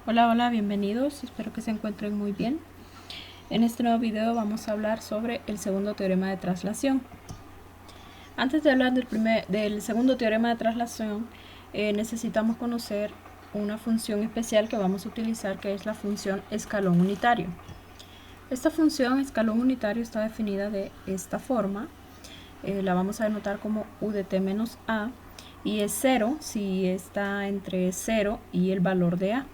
Hola, hola, bienvenidos, espero que se encuentren muy bien. En este nuevo video vamos a hablar sobre el segundo teorema de traslación. Antes de hablar del segundo teorema de traslación, necesitamos conocer una función especial que vamos a utilizar, que es la función escalón unitario. Esta función escalón unitario está definida de esta forma. La vamos a denotar como u de t menos a, y es 0 si está entre 0 y el valor de a,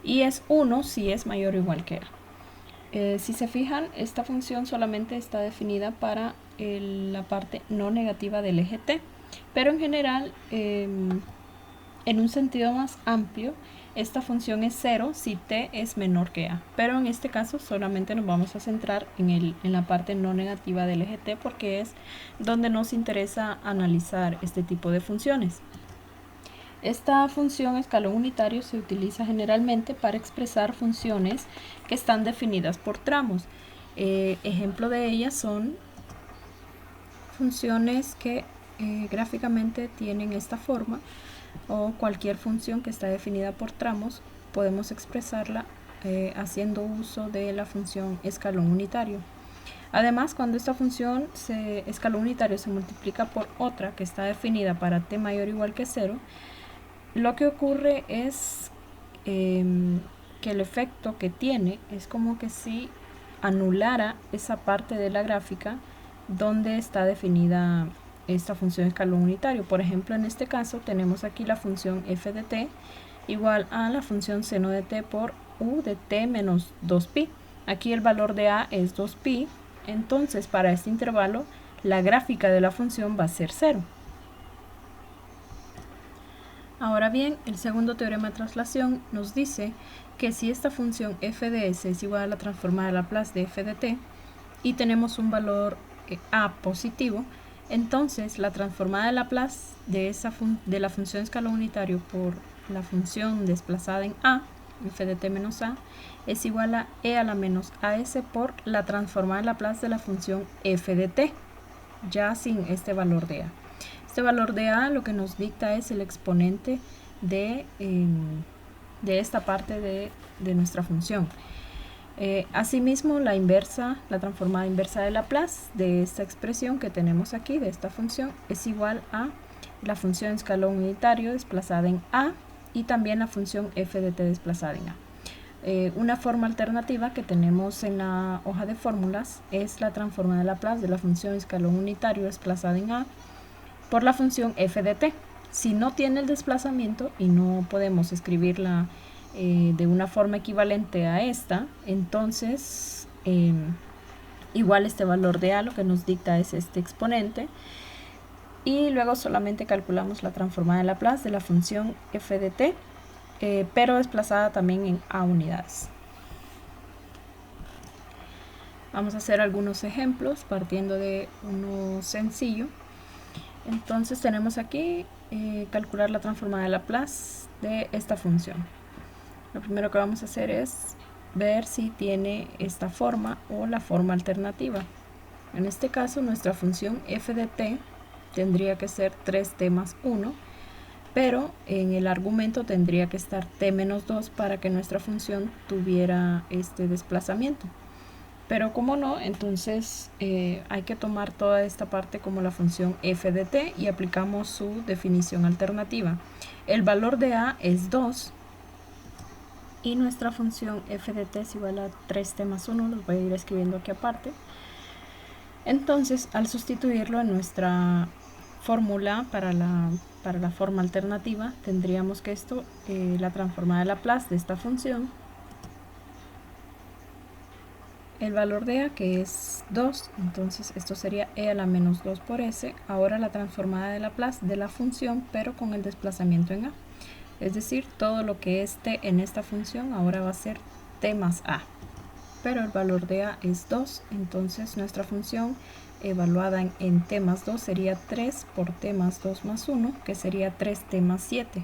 y es 1 si es mayor o igual que a. Si se fijan, esta función solamente está definida para la parte no negativa del eje t, pero en general, en un sentido más amplio, esta función es 0 si t es menor que a, pero en este caso solamente nos vamos a centrar en la parte no negativa del eje t, porque es donde nos interesa analizar este tipo de funciones. Esta función escalón unitario se utiliza generalmente para expresar funciones que están definidas por tramos. Ejemplo de ellas son funciones que gráficamente tienen esta forma, o cualquier función que está definida por tramos podemos expresarla haciendo uso de la función escalón unitario. Además, cuando esta función escalón unitario se multiplica por otra que está definida para t mayor o igual que 0, lo que ocurre es que el efecto que tiene es como que si anulara esa parte de la gráfica donde está definida esta función escalón unitario. Por ejemplo, en este caso tenemos aquí la función f de t igual a la función seno de t por u de t menos 2pi. Aquí el valor de a es 2pi, entonces para este intervalo la gráfica de la función va a ser 0. Ahora bien, el segundo teorema de traslación nos dice que si esta función f de s es igual a la transformada de Laplace de f de t y tenemos un valor a positivo, entonces la transformada de Laplace de la función escalón unitario por la función desplazada en a, f de t menos a, es igual a e a la menos as por la transformada de Laplace de la función f de t, ya sin este valor de a. Este valor de a lo que nos dicta es el exponente de esta parte de nuestra función. Asimismo, la transformada inversa de Laplace de esta expresión que tenemos aquí, de esta función, es igual a la función escalón unitario desplazada en a y también la función f de t desplazada en a. Una forma alternativa que tenemos en la hoja de fórmulas es la transformada de Laplace de la función escalón unitario desplazada en a por la función f de t. Si no tiene el desplazamiento y no podemos escribirla de una forma equivalente a esta, entonces igual este valor de a lo que nos dicta es este exponente, y luego solamente calculamos la transformada de Laplace de la función f de t, pero desplazada también en a unidades. Vamos a hacer algunos ejemplos partiendo de uno sencillo. Entonces tenemos aquí calcular la transformada de Laplace de esta función. Lo primero que vamos a hacer es ver si tiene esta forma o la forma alternativa. En este caso nuestra función f de t tendría que ser 3t más 1, pero en el argumento tendría que estar t menos 2 para que nuestra función tuviera este desplazamiento. Pero como no, entonces hay que tomar toda esta parte como la función f de t y aplicamos su definición alternativa. El valor de a es 2 y nuestra función f de t es igual a 3t más 1, los voy a ir escribiendo aquí aparte. Entonces, al sustituirlo en nuestra fórmula para la forma alternativa, tendríamos que la transformada de Laplace de esta función, el valor de a que es 2, entonces esto sería e a la menos 2 por s. Ahora la transformada de Laplace de la función, pero con el desplazamiento en a. Es decir, todo lo que es t en esta función ahora va a ser t más a. Pero el valor de a es 2, entonces nuestra función evaluada en t más 2 sería 3 por t más 2 más 1, que sería 3t más 7.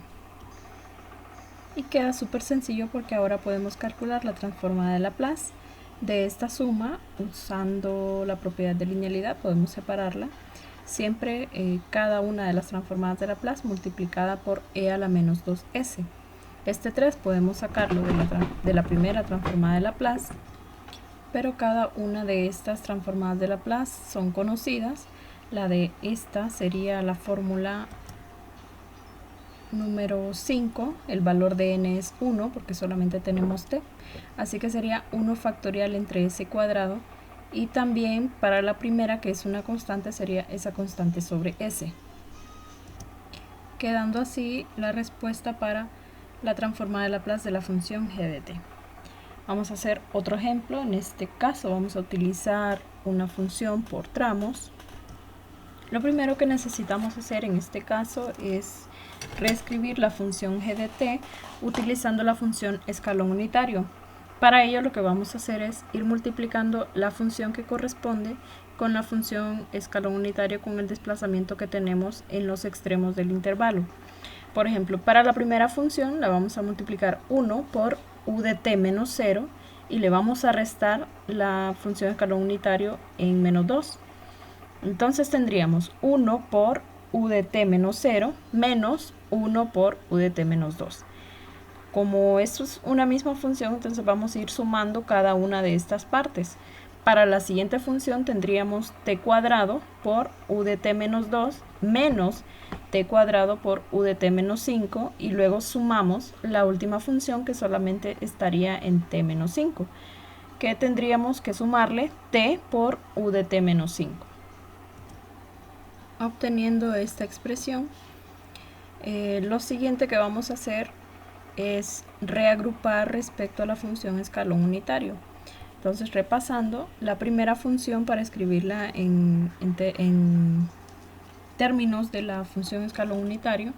Y queda súper sencillo porque ahora podemos calcular la transformada de Laplace de esta suma usando la propiedad de linealidad. Podemos separarla. Siempre cada una de las transformadas de Laplace multiplicada por e a la menos 2s. Este 3 podemos sacarlo de la primera transformada de Laplace, pero cada una de estas transformadas de Laplace son conocidas. La de esta sería la fórmula número 5, el valor de n es 1 porque solamente tenemos t, así que sería 1 factorial entre s cuadrado, y también para la primera, que es una constante, sería esa constante sobre s, quedando así la respuesta para la transformada de Laplace de la función g de t. Vamos a hacer otro ejemplo. En este caso vamos a utilizar una función por tramos. Lo primero que necesitamos hacer en este caso es reescribir la función g de t utilizando la función escalón unitario. Para ello lo que vamos a hacer es ir multiplicando la función que corresponde con la función escalón unitario con el desplazamiento que tenemos en los extremos del intervalo. Por ejemplo, para la primera función la vamos a multiplicar 1 por u de t menos 0 y le vamos a restar la función escalón unitario en menos 2. Entonces tendríamos 1 por u de t menos 0 menos 1 por u de t menos 2. Como esto es una misma función, entonces vamos a ir sumando cada una de estas partes. Para la siguiente función tendríamos t cuadrado por u de t menos 2 menos t cuadrado por u de t menos 5, y luego sumamos la última función que solamente estaría en t menos 5, que tendríamos que sumarle t por u de t menos 5. Obteniendo esta expresión, lo siguiente que vamos a hacer es reagrupar respecto a la función escalón unitario. Entonces, repasando, la primera función, para escribirla en términos de la función escalón unitario,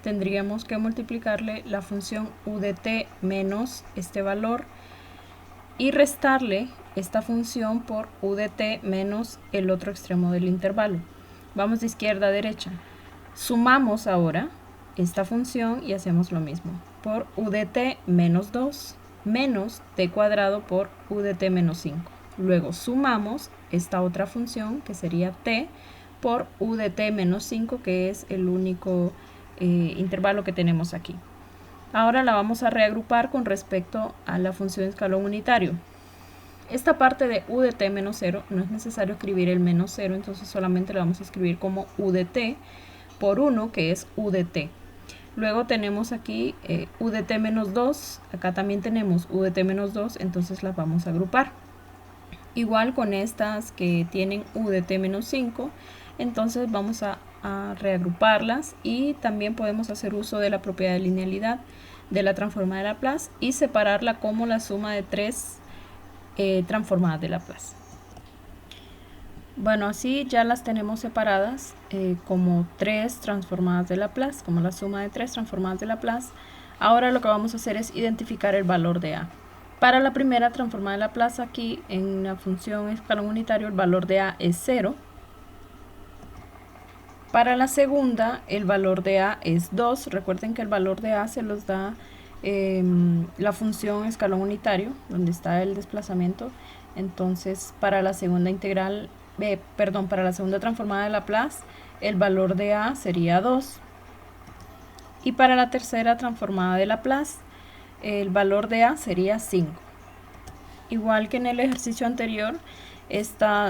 tendríamos que multiplicarle la función u de t menos este valor y restarle esta función por u de t menos el otro extremo del intervalo. Vamos de izquierda a derecha. Sumamos ahora esta función y hacemos lo mismo. Por u de t menos 2 menos t cuadrado por u de t menos 5. Luego sumamos esta otra función que sería t por u de t menos 5, que es el único intervalo que tenemos aquí. Ahora la vamos a reagrupar con respecto a la función escalón unitario. Esta parte de u de t menos 0 no es necesario escribir el menos 0, entonces solamente la vamos a escribir como u de t por 1, que es u de t. Luego tenemos aquí u de t menos 2, acá también tenemos u de t menos 2, entonces las vamos a agrupar. Igual con estas que tienen u de t menos 5, entonces vamos a reagruparlas, y también podemos hacer uso de la propiedad de linealidad de la transformada de Laplace y separarla como la suma de 3 transformadas de Laplace. Bueno, así ya las tenemos separadas como 3 transformadas de Laplace, como la suma de 3 transformadas de Laplace. Ahora lo que vamos a hacer es identificar el valor de a. Para la primera transformada de Laplace, aquí en la función escalón unitario, el valor de a es 0. Para la segunda, el valor de a es 2. Recuerden que el valor de a se los da la función escalón unitario, donde está el desplazamiento. Entonces, para la segunda integral, para la segunda transformada de Laplace, el valor de a sería 2. Y para la tercera transformada de Laplace, el valor de a sería 5. Igual que en el ejercicio anterior,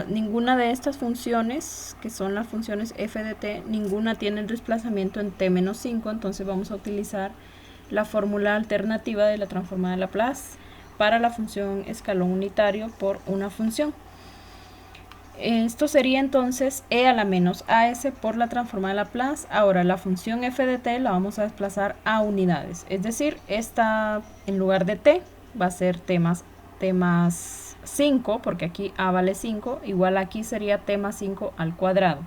ninguna de estas funciones, que son las funciones f de t, ninguna tiene el desplazamiento en t menos 5, entonces vamos a utilizar la fórmula alternativa de la transformada de Laplace para la función escalón unitario por una función. Esto sería entonces e a la menos as por la transformada de Laplace. Ahora la función f de t la vamos a desplazar a unidades, es decir, esta en lugar de t va a ser t más 5, porque aquí a vale 5, igual aquí sería t más 5 al cuadrado.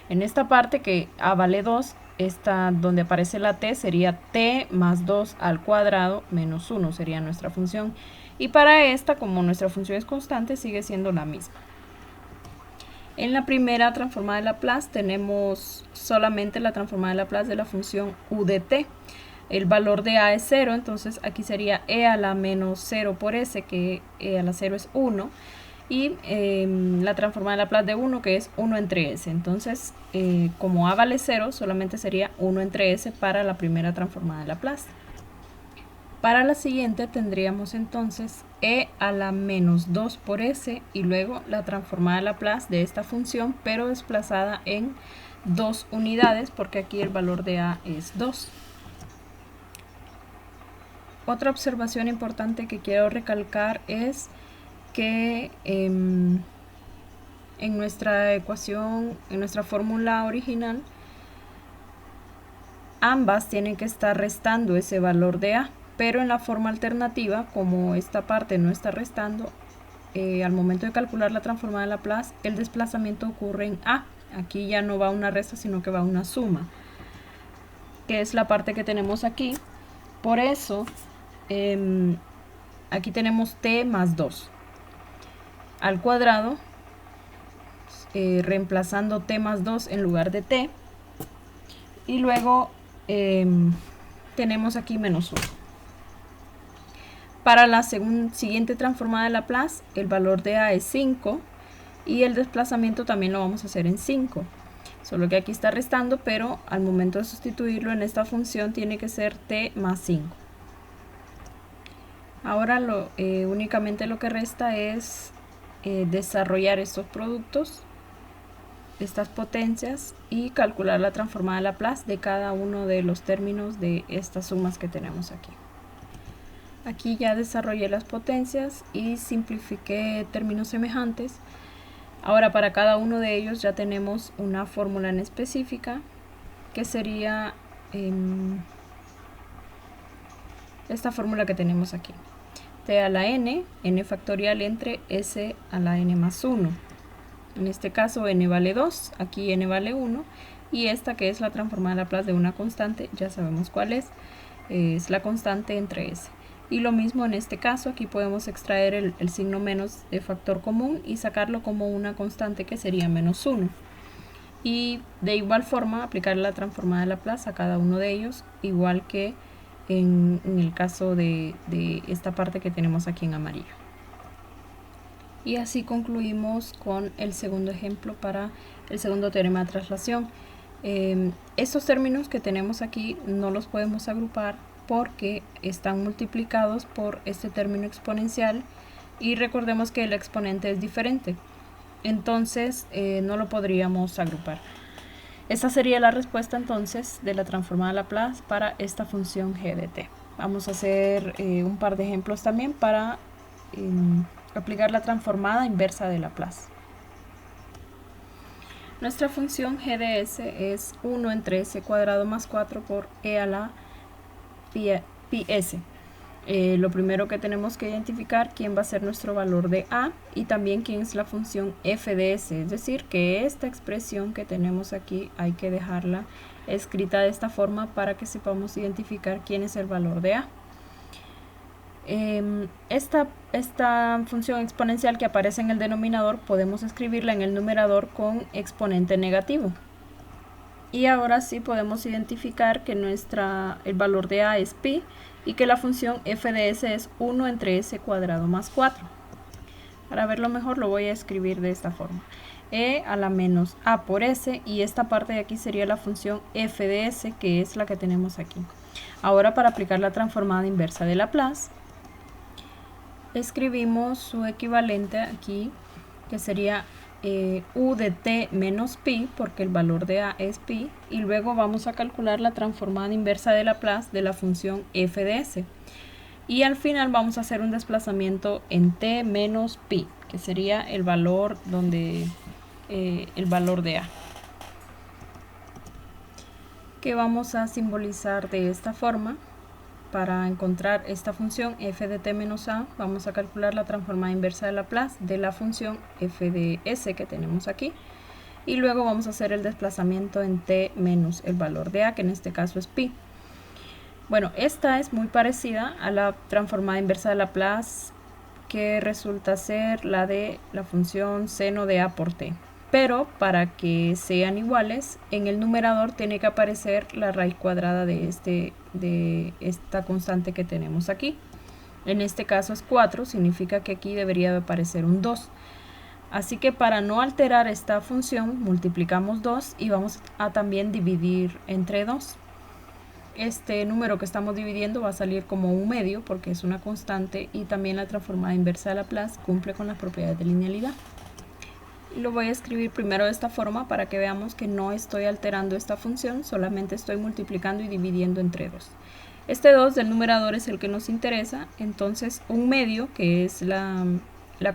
En esta parte que a vale 2, esta donde aparece la t sería t más 2 al cuadrado menos 1, sería nuestra función. Y para esta, como nuestra función es constante, sigue siendo la misma. En la primera transformada de Laplace tenemos solamente la transformada de Laplace de la función u de t. El valor de a es 0, entonces aquí sería e a la menos 0 por s, que e a la 0 es 1. Y la transformada de Laplace de 1, que es 1 entre s. Entonces, como a vale 0, solamente sería 1 entre s para la primera transformada de Laplace. Para la siguiente tendríamos entonces e a la menos 2 por s y luego la transformada de Laplace de esta función, pero desplazada en 2 unidades porque aquí el valor de a es 2. Otra observación importante que quiero recalcar es que en nuestra ecuación, en nuestra fórmula original, ambas tienen que estar restando ese valor de a, pero en la forma alternativa, como esta parte no está restando, al momento de calcular la transformada de Laplace, el desplazamiento ocurre en a. Aquí ya no va una resta, sino que va una suma, que es la parte que tenemos aquí. Por eso, aquí tenemos t más 2 al cuadrado, reemplazando t más 2 en lugar de t. Y luego tenemos aquí menos 1. Para la siguiente transformada de Laplace, el valor de a es 5 y el desplazamiento también lo vamos a hacer en 5. Solo que aquí está restando, pero al momento de sustituirlo en esta función tiene que ser t más 5. Ahora únicamente lo que resta es desarrollar estos productos, estas potencias, y calcular la transformada de Laplace de cada uno de los términos de estas sumas que tenemos aquí. Aquí ya desarrollé las potencias y simplifiqué términos semejantes. Ahora para cada uno de ellos ya tenemos una fórmula en específica, que sería esta fórmula que tenemos aquí. T a la n factorial entre s a la n más 1. En este caso n vale 2, aquí n vale 1, y esta que es la transformada de Laplace de una constante, ya sabemos cuál es la constante entre s. Y lo mismo en este caso, aquí podemos extraer el signo menos de factor común y sacarlo como una constante que sería menos 1. Y de igual forma aplicar la transformada de Laplace a cada uno de ellos, igual que en el caso de esta parte que tenemos aquí en amarillo. Y así concluimos con el segundo ejemplo para el segundo teorema de traslación. Estos términos que tenemos aquí no los podemos agrupar porque están multiplicados por este término exponencial, y recordemos que el exponente es diferente, entonces no lo podríamos agrupar. Esta sería la respuesta entonces de la transformada de Laplace para esta función g de t. Vamos a hacer un par de ejemplos también para aplicar la transformada inversa de Laplace. Nuestra función g de s es 1 entre s cuadrado más 4 por e a la pi(s). Lo primero que tenemos que identificar quién va a ser nuestro valor de a y también quién es la función f de s, es decir, que esta expresión que tenemos aquí hay que dejarla escrita de esta forma para que sepamos identificar quién es el valor de a. Esta función exponencial que aparece en el denominador podemos escribirla en el numerador con exponente negativo. Y ahora sí podemos identificar que el valor de a es pi y que la función f de s es 1 entre s cuadrado más 4. Para verlo mejor lo voy a escribir de esta forma. E a la menos a por s, y esta parte de aquí sería la función f de s, que es la que tenemos aquí. Ahora para aplicar la transformada inversa de Laplace, escribimos su equivalente aquí, que sería u de t menos pi, porque el valor de a es pi, y luego vamos a calcular la transformada inversa de Laplace de la función f de s. Y al final vamos a hacer un desplazamiento en t menos pi, que sería el valor el valor de a, que vamos a simbolizar de esta forma. Para encontrar esta función f de t menos a, vamos a calcular la transformada inversa de Laplace de la función f de s que tenemos aquí, y luego vamos a hacer el desplazamiento en t menos el valor de a, que en este caso es pi. Bueno, esta es muy parecida a la transformada inversa de Laplace, que resulta ser la de la función seno de a por t. Pero para que sean iguales, en el numerador tiene que aparecer la raíz cuadrada de esta constante que tenemos aquí. En este caso es 4, significa que aquí debería de aparecer un 2. Así que para no alterar esta función, multiplicamos 2 y vamos a también dividir entre 2. este número que estamos dividiendo va a salir como un medio porque es una constante, y también la transformada inversa de Laplace cumple con las propiedades de linealidad. Lo voy a escribir primero de esta forma para que veamos que no estoy alterando esta función, solamente estoy multiplicando y dividiendo entre 2. Este 2 del numerador es el que nos interesa, entonces un medio, que es la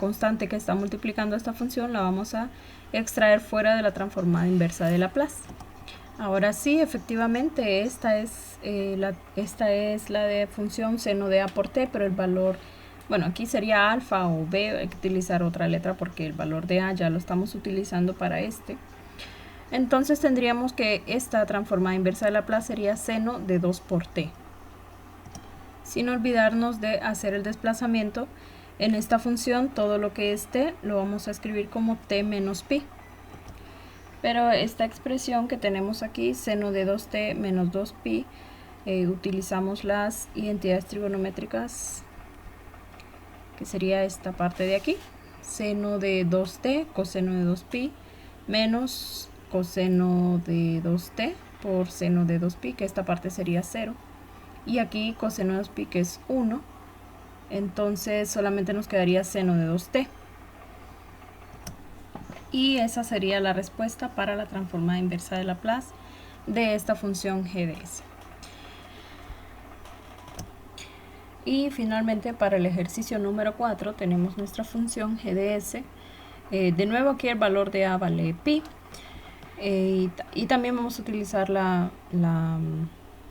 constante que está multiplicando esta función, la vamos a extraer fuera de la transformada inversa de Laplace. Ahora sí, efectivamente, esta es la de función seno de A por T, pero el valor, bueno, aquí sería alfa o B, hay que utilizar otra letra porque el valor de A ya lo estamos utilizando para este. Entonces tendríamos que esta transformada inversa de Laplace sería seno de 2 por T. Sin olvidarnos de hacer el desplazamiento. En esta función todo lo que es T lo vamos a escribir como T menos pi. Pero esta expresión que tenemos aquí, seno de 2t menos 2pi, utilizamos las identidades trigonométricas, que sería esta parte de aquí, seno de 2t, coseno de 2pi, menos coseno de 2t por seno de 2pi, que esta parte sería 0, y aquí coseno de 2pi, que es 1, entonces solamente nos quedaría seno de 2t. Y esa sería la respuesta para la transformada inversa de Laplace de esta función g de s. Y finalmente para el ejercicio número 4 tenemos nuestra función g de s. De nuevo aquí el valor de a vale pi. Y también vamos a utilizar la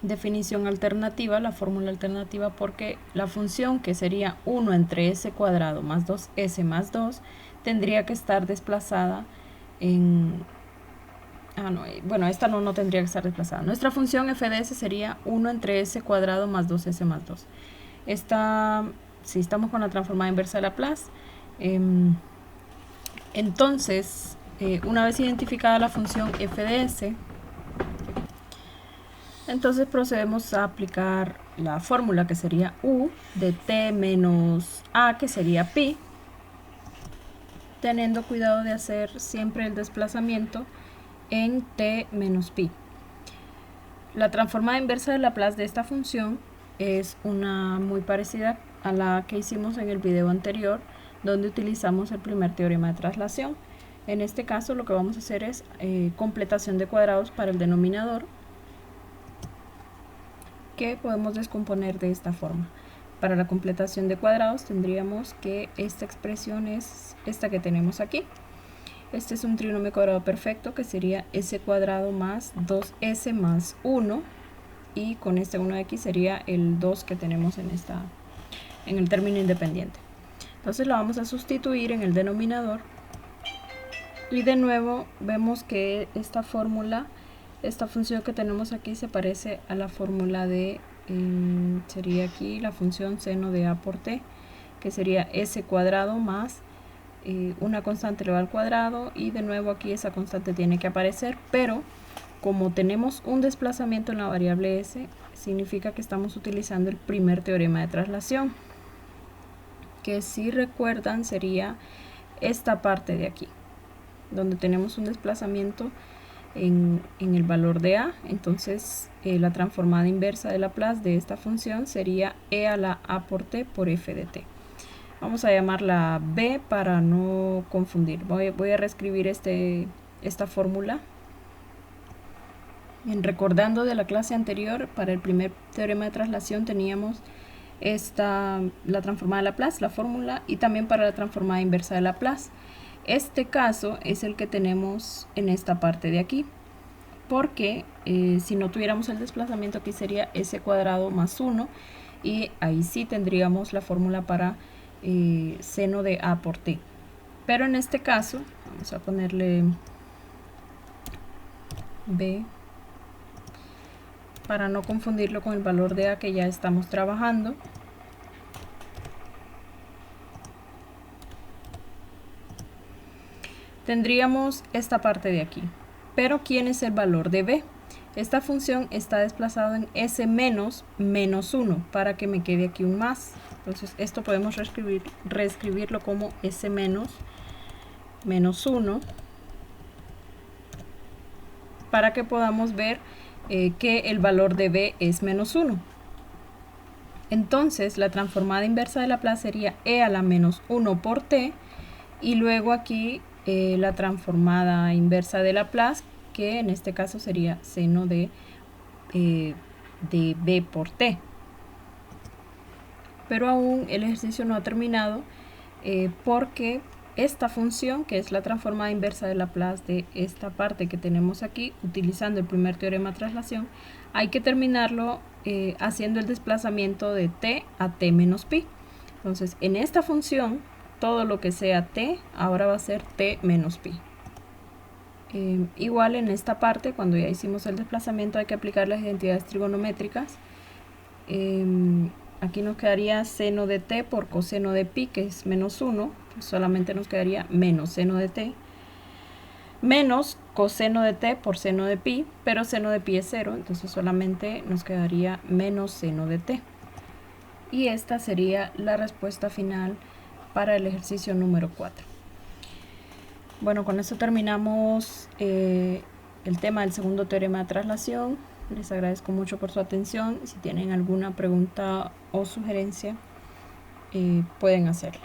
definición alternativa, la fórmula alternativa, porque la función, que sería 1 entre s cuadrado más 2s más 2, tendría que estar desplazada en... bueno, esta no tendría que estar desplazada. Nuestra función f de s sería 1 entre s cuadrado más 2s más 2. Si estamos con la transformada inversa de Laplace, entonces, una vez identificada la función f de s, entonces procedemos a aplicar la fórmula, que sería u de t menos a, que sería pi, teniendo cuidado de hacer siempre el desplazamiento en t menos pi. La transformada inversa de Laplace de esta función es una muy parecida a la que hicimos en el video anterior, donde utilizamos el primer teorema de traslación. En este caso lo que vamos a hacer es completación de cuadrados para el denominador, que podemos descomponer de esta forma. Para la completación de cuadrados tendríamos que esta expresión es esta que tenemos aquí. Este es un trinomio cuadrado perfecto, que sería s cuadrado más 2s más 1, y con este 1 de aquí sería el 2 que tenemos en el término independiente. Entonces lo vamos a sustituir en el denominador, y de nuevo vemos que esta fórmula, esta función que tenemos aquí, se parece a la fórmula de sería aquí la función seno de a por t, que sería s cuadrado más una constante elevada al cuadrado, y de nuevo aquí esa constante tiene que aparecer, pero como tenemos un desplazamiento en la variable s, significa que estamos utilizando el primer teorema de traslación, que si recuerdan sería esta parte de aquí, donde tenemos un desplazamiento en el valor de a. Entonces la transformada inversa de Laplace de esta función sería e a la a por t por f de t. Vamos a llamarla b para no confundir. Voy a reescribir esta fórmula. Recordando de la clase anterior, para el primer teorema de traslación teníamos la transformada de Laplace, la fórmula, y también para la transformada inversa de Laplace. Este caso es el que tenemos en esta parte de aquí, porque si no tuviéramos el desplazamiento, aquí sería s cuadrado más 1, y ahí sí tendríamos la fórmula para seno de a por t. Pero en este caso vamos a ponerle b para no confundirlo con el valor de a que ya estamos trabajando. Tendríamos esta parte de aquí. Pero ¿quién es el valor de b? Esta función está desplazado en s menos menos 1, para que me quede aquí un más. Entonces esto podemos reescribirlo como s menos menos 1, para que podamos ver que el valor de b es menos 1. Entonces la transformada inversa de Laplace sería e a la menos 1 por t, y luego aquí la transformada inversa de Laplace, que en este caso sería seno de b por t. Pero aún el ejercicio no ha terminado porque esta función, que es la transformada inversa de Laplace de esta parte que tenemos aquí, utilizando el primer teorema de traslación, hay que terminarlo haciendo el desplazamiento de t a t menos pi. Entonces, en esta función, todo lo que sea t, ahora va a ser t menos pi. Igual en esta parte, cuando ya hicimos el desplazamiento, hay que aplicar las identidades trigonométricas. Aquí nos quedaría seno de t por coseno de pi, que es menos 1, pues solamente nos quedaría menos seno de t, menos coseno de t por seno de pi, pero seno de pi es 0, entonces solamente nos quedaría menos seno de t. Y esta sería la respuesta final para el ejercicio número 4. Bueno, con esto terminamos el tema del segundo teorema de traslación. Les agradezco mucho por su atención. Si tienen alguna pregunta o sugerencia, pueden hacerla.